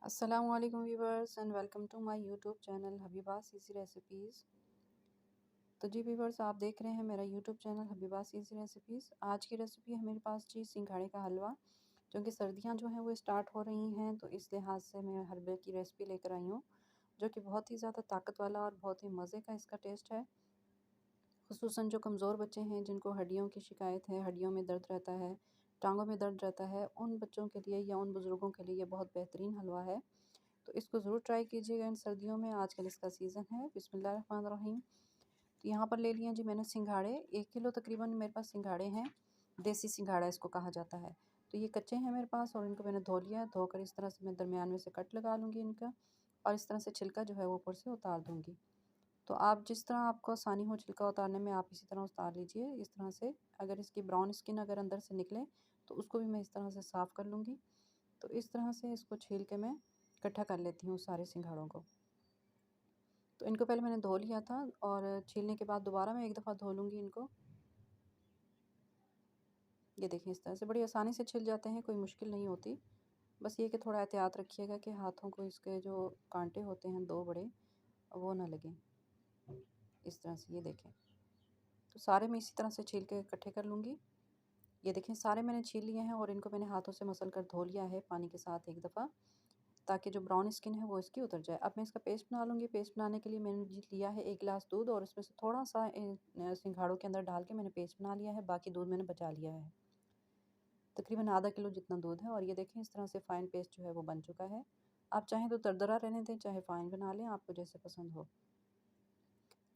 अस्सलामुअलैकुम viewers and welcome to my YouTube channel Habiba's easy recipes. तो जी व्यूवर्स, आप देख रहे हैं मेरा YouTube channel Habiba's easy recipes. आज की रेसिपी है मेरे पास जी सिंघाड़े का हलवा। क्योंकि सर्दियां जो हैं वो स्टार्ट हो रही हैं, तो इस लिहाज से मैं हलवे की रेसिपी लेकर आई हूँ, जो कि बहुत ही ज़्यादा ताकत वाला और बहुत ही मज़े का इसका टेस्ट है। खुसूसन जो कमज़ोर बच्चे हैं, जिनको हड्डियों की शिकायत है, हड्डियों में दर्द रहता है, टांगों में दर्द रहता है, उन बच्चों के लिए या उन बुज़ुर्गों के लिए ये बहुत बेहतरीन हलवा है। तो इसको ज़रूर ट्राई कीजिएगा इन सर्दियों में। आजकल इसका सीज़न है। बिस्मिल्लाहिर्रहमानिर्रहीम। तो यहाँ पर ले लिए जी मैंने सिंघाड़े, 1 किलो तकरीबन मेरे पास सिंघाड़े हैं। देसी सिंघाड़ा इसको कहा जाता है। तो ये कच्चे हैं मेरे पास और इनको मैंने धो लिया है। धोकर इस तरह से मैं दरमियान में से कट लगा लूँगी इनका, और इस तरह से छिलका जो है वो ऊपर से उतार दूँगी। तो आप जिस तरह आपको आसानी हो छिलका उतारने में, आप इसी तरह उतार लीजिए इस तरह से। अगर इसकी ब्राउन स्किन अगर अंदर से निकले तो उसको भी मैं इस तरह से साफ़ कर लूँगी। तो इस तरह से इसको छील के मैं इकट्ठा कर लेती हूँ सारे सिंघाड़ों को। तो इनको पहले मैंने धो लिया था और छीलने के बाद दोबारा मैं एक दफ़ा धो लूँगी इनको। ये देखिए इस तरह से बड़ी आसानी से छिल जाते हैं, कोई मुश्किल नहीं होती। बस ये कि थोड़ा एहतियात रखिएगा कि हाथों को इसके जो कांटे होते हैं 2 बड़े, वो ना लगें। इस तरह से ये देखें। तो सारे मैं इसी तरह से छील के इकट्ठे कर लूँगी। ये देखें सारे मैंने छील लिए हैं और इनको मैंने हाथों से मसल कर धो लिया है पानी के साथ एक दफ़ा, ताकि जो ब्राउन स्किन है वो इसकी उतर जाए। अब मैं इसका पेस्ट बना लूँगी। पेस्ट बनाने के लिए मैंने जी लिया है 1 गिलास दूध और उसमें से थोड़ा-सा सिंघाड़ों के अंदर डाल के मैंने पेस्ट बना लिया है। बाकी दूध मैंने बचा लिया है। तकरीबन आधा किलो जितना दूध है, और ये देखें इस तरह से फ़ाइन पेस्ट जो है वो बन चुका है। आप चाहें तो दरदरा रहने दें, चाहे फ़ाइन बना लें, आपको जैसे पसंद हो।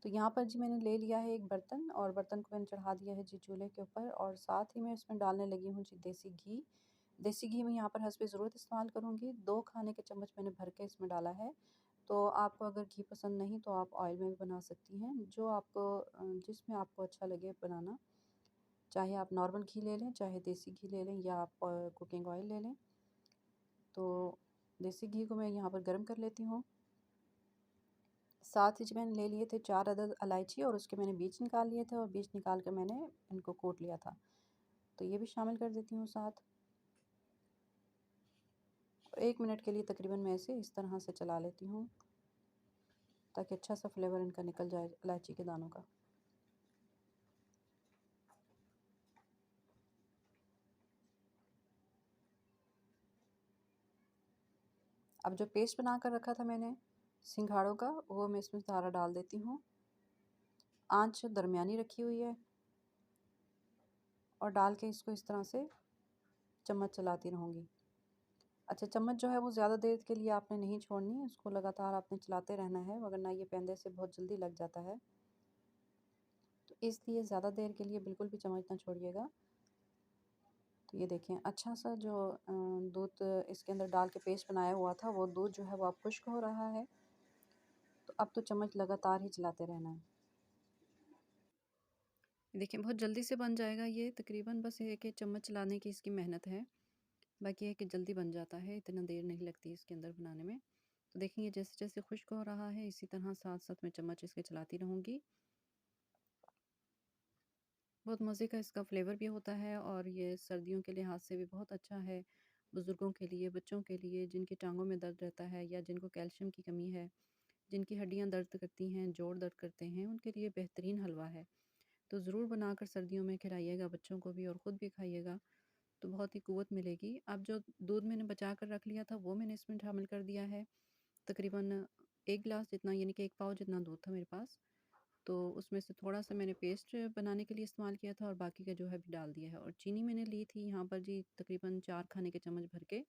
तो यहाँ पर जी मैंने ले लिया है एक बर्तन, और बर्तन को मैंने चढ़ा दिया है जी चूल्हे के ऊपर, और साथ ही मैं इसमें डालने लगी हूँ जी देसी घी। देसी घी मैं यहाँ पर हस्बे ज़रूरत इस्तेमाल करूँगी। 2 खाने के चम्मच मैंने भर के इसमें डाला है। तो आपको अगर घी पसंद नहीं तो आप ऑयल में भी बना सकती हैं, जो आपको जिसमें आपको अच्छा लगे बनाना। चाहे आप नॉर्मल घी ले लें, चाहे देसी घी ले लें, या आप कुकिंग ऑयल ले लें। तो देसी घी को मैं यहाँ पर गर्म कर लेती हूँ। साथ ही मैंने ले लिए थे 4 अदद इलायची, और उसके मैंने बीज निकाल लिए थे, और बीज निकाल कर मैंने इनको कूट लिया था। तो ये भी शामिल कर देती हूँ साथ। 1 मिनट के लिए तकरीबन मैं इसे इस तरह से चला लेती हूँ, ताकि अच्छा सा फ्लेवर इनका निकल जाए इलायची के दानों का। अब जो पेस्ट बना कर रखा था मैंने सिंघाड़ों का, वो मैं इसमें सारा डाल देती हूँ। आँच दरमियानी रखी हुई है, और डाल के इसको इस तरह से चम्मच चलाती रहूँगी। अच्छा, चम्मच जो है वो ज़्यादा देर के लिए आपने नहीं छोड़नी, उसको लगातार आपने चलाते रहना है, वरना ये पेंदे से बहुत जल्दी लग जाता है। तो इसलिए ज़्यादा देर के लिए बिल्कुल भी चम्मच ना छोड़िएगा। तो ये देखें अच्छा सा जो दूध इसके अंदर डाल के पेस्ट बनाया हुआ था, वो दूध जो है वो अब खुश्क हो रहा है। तो अब तो चम्मच लगातार ही चलाते रहना है। देखिए बहुत जल्दी से बन जाएगा ये, तकरीबन बस ये कि चम्मच चलाने की इसकी मेहनत है। बाकी है कि जल्दी बन जाता है, इतना देर नहीं लगती इसके अंदर बनाने में। तो देखेंगे जैसे-जैसे खुश्क हो रहा है, इसी तरह साथ-साथ मैं चम्मच इसके चलाती रहूँगी। बहुत मज़े का इसका फ्लेवर भी होता है, और ये सर्दियों के लिहाज से भी बहुत अच्छा है। बुज़ुर्गों के लिए, बच्चों के लिए, जिनकी टाँगों में दर्द रहता है या जिनको कैल्शियम की कमी है, जिनकी हड्डियाँ दर्द करती हैं, जोड़ दर्द करते हैं, उनके लिए बेहतरीन हलवा है। तो ज़रूर बनाकर सर्दियों में खिलाइएगा बच्चों को भी, और ख़ुद भी खाइएगा, तो बहुत ही क़ुव्वत मिलेगी। अब जो दूध मैंने बचा कर रख लिया था, वो मैंने इसमें शामिल कर दिया है। तकरीबन 1 गिलास जितना, यानी कि 1 पाव जितना दूध था मेरे पास। तो उसमें से थोड़ा-सा मैंने पेस्ट बनाने के लिए इस्तेमाल किया था, और बाकी का जो है अभी डाल दिया है। और चीनी मैंने ली थी यहाँ पर जी तकरीबन 4 खाने के चम्मच भर के।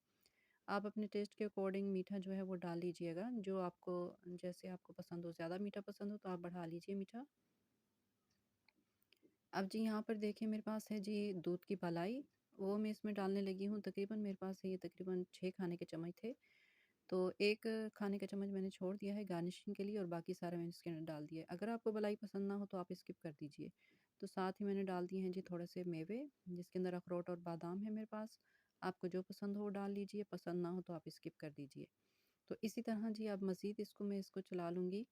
आप अपने टेस्ट के अकॉर्डिंग मीठा जो है वो डाल लीजिएगा, जो आपको जैसे आपको पसंद हो। ज़्यादा मीठा पसंद हो तो आप बढ़ा लीजिए मीठा। अब जी यहाँ पर देखिए मेरे पास है जी दूध की मलाई, वो मैं इसमें डालने लगी हूँ। तकरीबन मेरे पास ये तकरीबन 6 खाने के चम्मच थे। तो 1 खाने का चम्मच मैंने छोड़ दिया है गार्निशिंग के लिए, और बाकी सारा मैंने इसके अंदर डाल दिया है। अगर आपको मलाई पसंद ना हो तो आप स्किप कर दीजिए। तो साथ ही मैंने डाल दिए हैं जी थोड़े से मेवे, जिसके अंदर अखरोट और बादाम है मेरे पास। आपको जो पसंद हो डाल लीजिए, पसंद ना हो तो आप स्किप कर दीजिए। तो इसी तरह जी अब मज़ीद इसको चला लूँगी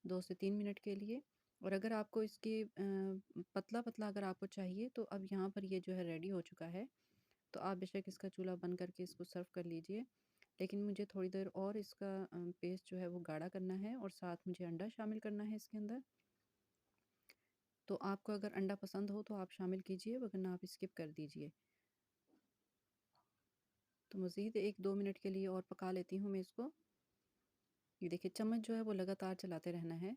2 से 3 मिनट के लिए। और अगर आपको इसकी पतला-पतला अगर आपको चाहिए, तो अब यहाँ पर ये जो है रेडी हो चुका है। तो आप बेशक इसका चूल्हा बंद करके इसको सर्व कर लीजिए। लेकिन मुझे थोड़ी देर और इसका पेस्ट जो है वो गाढ़ा करना है और साथ मुझे अंडा शामिल करना है इसके अंदर। तो आपको अगर अंडा पसंद हो तो आप शामिल कीजिए, वरना आप स्किप कर दीजिए। तो मज़ीद 1-2 मिनट के लिए और पका लेती हूँ मैं इसको। ये देखिए चम्मच जो है वो लगातार चलाते रहना है।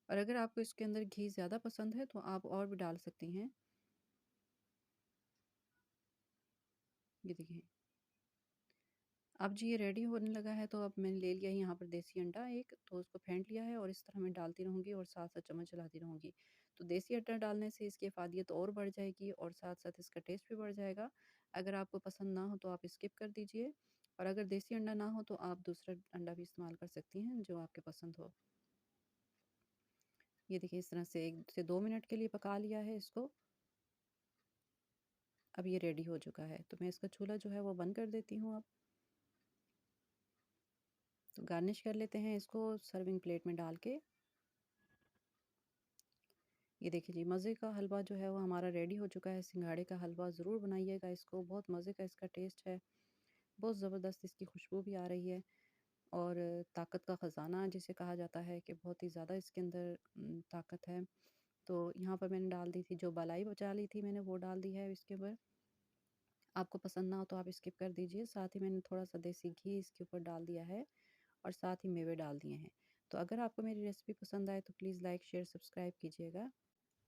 और अगर आपको इसके अंदर घी ज़्यादा पसंद है तो आप और भी डाल सकती हैं। ये देखिए अब जी ये रेडी होने लगा है, तो अब मैंने ले लिया है यहाँ पर देसी अंडा एक, तो उसको फेंट लिया है और इस तरह मैं डालती रहूँगी और साथ-साथ चम्मच चलाती रहूँगी। तो देसी अंडा डालने से इसकी अफ़ादियत और बढ़ जाएगी और साथ-साथ इसका टेस्ट भी बढ़ जाएगा। अगर आपको पसंद ना हो तो आप स्किप कर दीजिए, और अगर देसी अंडा ना हो तो आप दूसरा अंडा भी इस्तेमाल कर सकती हैं जो आपके पसंद हो। ये देखिए इस तरह से 1 से 2 मिनट के लिए पका लिया है इसको। अब ये रेडी हो चुका है, तो मैं इसका चूल्हा जो है वो बंद कर देती हूँ अब। तो गार्निश कर लेते हैं इसको सर्विंग प्लेट में डाल के। ये देखिए जी मज़े का हलवा जो है वो हमारा रेडी हो चुका है। सिंघाड़े का हलवा ज़रूर बनाइएगा इसको, बहुत मज़े का इसका टेस्ट है। बहुत ज़बरदस्त इसकी खुशबू भी आ रही है, और ताकत का ख़ज़ाना जिसे कहा जाता है कि बहुत ही ज़्यादा इसके अंदर ताकत है। तो यहाँ पर मैंने डाल दी थी, जो बालाई बचा ली थी मैंने वो डाल दी है इसके ऊपर। आपको पसंद ना हो तो आप स्किप कर दीजिए। साथ ही मैंने थोड़ा-सा देसी घी इसके ऊपर डाल दिया है और साथ ही मेवे डाल दिए हैं। तो अगर आपको मेरी रेसिपी पसंद आए तो प्लीज़ लाइक, शेयर, सब्सक्राइब कीजिएगा।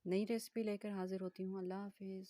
नई रेसिपी लेकर हाज़िर होती हूँ। अल्लाह हाफ़िज़।